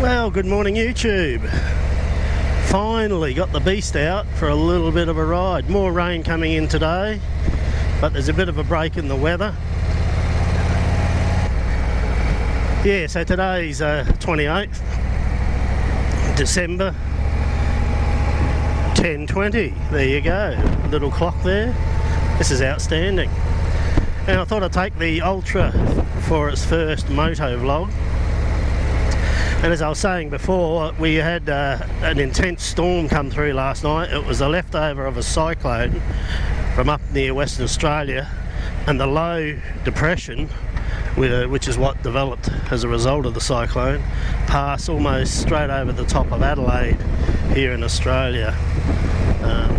Well, good morning YouTube. Finally got the beast out for a little bit of a ride. More rain coming in today, but there's a bit of a break in the weather. Yeah, so today's 28th December 10:20. There you go, little clock there. This is outstanding. And I thought I'd take the Ultra for its first moto vlog. And as I was saying before, we had an intense storm come through last night. It was a leftover of a cyclone from up near Western Australia, and the low depression, which is what developed as a result of the cyclone, passed almost straight over the top of Adelaide here in Australia,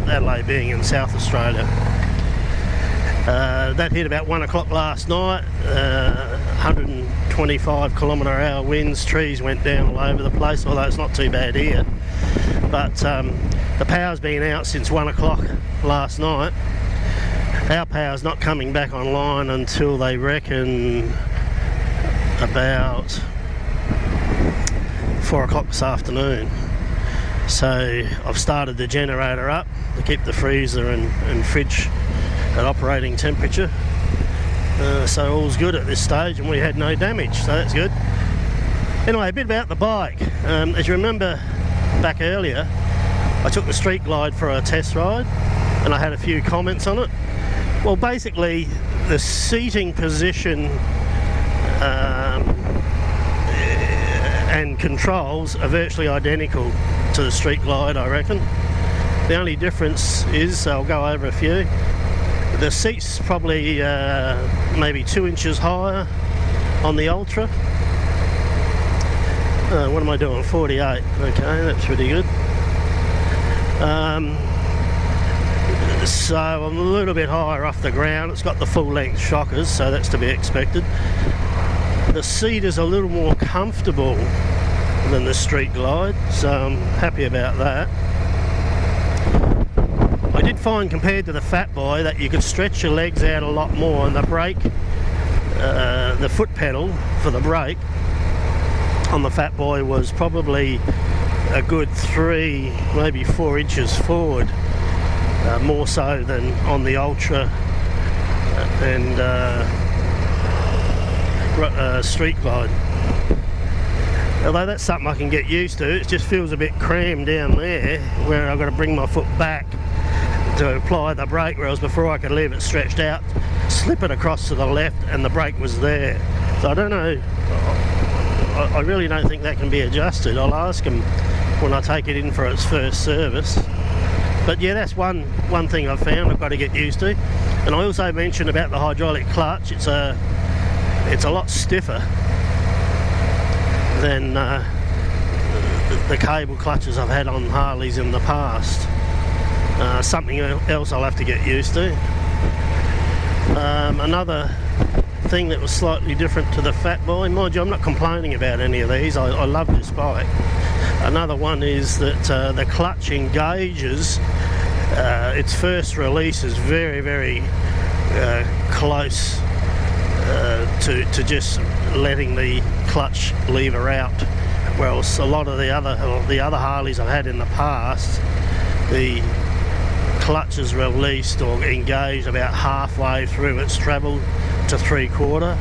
Adelaide being in South Australia. That hit about 1 o'clock last night. 125 km/h winds, trees went down all over the place, although it's not too bad here. But the power's been out since 1 o'clock last night. Our power's not coming back online until they reckon about 4 o'clock this afternoon. So I've started the generator up to keep the freezer and fridge at operating temperature. So all's good at this stage, and we had no damage, so that's good. Anyway, a bit about the bike. As you remember back earlier, I took the Street Glide for a test ride and I had a few comments on it. Well, basically the seating position and controls are virtually identical to the Street Glide, I reckon. The only difference is, I'll go over a few, the seat's probably maybe 2 inches higher on the Ultra. What am I doing? 48. Okay, that's pretty good. So I'm a little bit higher off the ground. It's got the full length shockers, so that's to be expected. The seat is a little more comfortable than the Street Glide, so I'm happy about that. I did find, compared to the Fat Boy, that you could stretch your legs out a lot more, and the brake, the foot pedal for the brake on the Fat Boy was probably a good 3, maybe 4 inches forward, more so than on the Ultra and Street Glide. Although that's something I can get used to. It just feels a bit crammed down there where I've got to bring my foot back to apply the brake, whereas before I could leave it stretched out, slip it across to the left, and the brake was there. So I don't know, I really don't think that can be adjusted. I'll ask them when I take it in for its first service. But yeah, that's one thing I've found I've got to get used to. And I also mentioned about the hydraulic clutch. It's a lot stiffer than the cable clutches I've had on Harleys in the past. Something else I'll have to get used to. Another thing that was slightly different to the Fat Boy, mind you, I'm not complaining about any of these, I love this bike. Another one is that the clutch engages, its first release is very, very close to just letting the clutch lever out, whereas a lot of the other Harleys I've had in the past, the clutch is released or engaged about halfway through its travel to 3/4.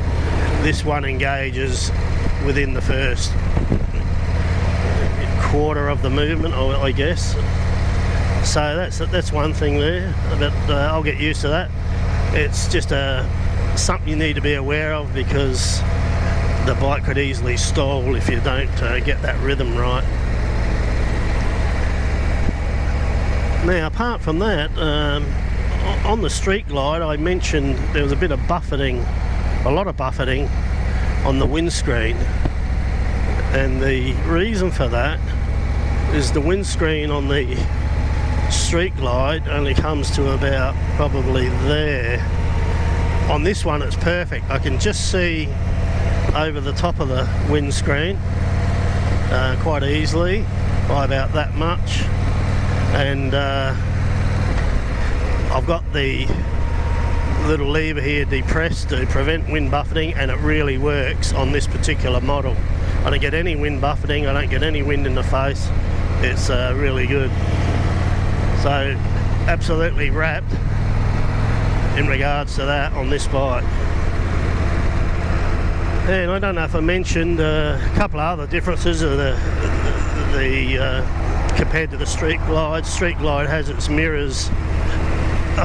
This one engages within the first quarter of the movement, I guess. So that's one thing there, but I'll get used to that. It's just something you need to be aware of, because the bike could easily stall if you don't get that rhythm right. Now, apart from that, on the Street Glide, I mentioned there was a bit of buffeting, a lot of buffeting on the windscreen, and the reason for that is the windscreen on the Street Glide only comes to about probably there. On this one it's perfect. I can just see over the top of the windscreen quite easily by about that much, and I've got the little lever here depressed to prevent wind buffeting, and it really works on this particular model. I don't get any wind buffeting, I don't get any wind in the face. It's really good. So absolutely wrapped in regards to that on this bike. And I don't know if I mentioned a couple of other differences of the compared to the Street Glide. Street Glide has its mirrors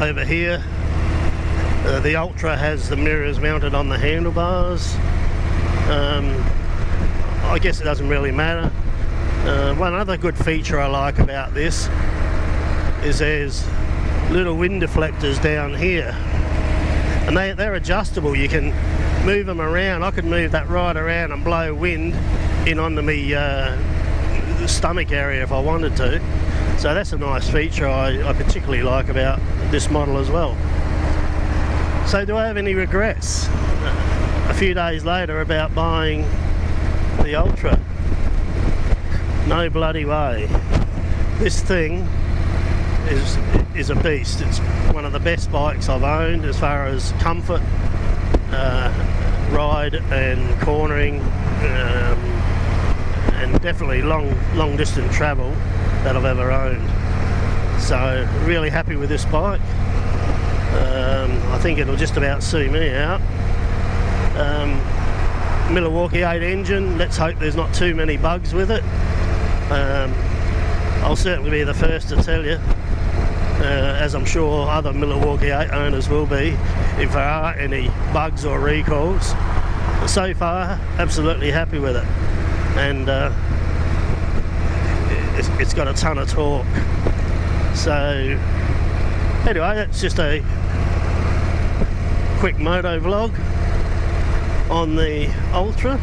over here. The Ultra has the mirrors mounted on the handlebars. I guess it doesn't really matter. One other good feature I like about this is there's little wind deflectors down here, and they're adjustable. You can move them around. I could move that right around and blow wind in onto me stomach area if I wanted to. So that's a nice feature I particularly like about this model as well. So do I have any regrets a few days later about buying the Ultra? No bloody way. This thing is a beast. It's one of the best bikes I've owned as far as comfort, ride and cornering, and definitely long distance travel that I've ever owned. So really happy with this bike. I think it'll just about see me out. Milwaukee 8 engine, let's hope there's not too many bugs with it. I'll certainly be the first to tell you, as I'm sure other Milwaukee 8 owners will be, if there are any bugs or recalls. But so far, absolutely happy with it. And it's got a ton of torque. So anyway, that's just a quick moto vlog on the Ultra.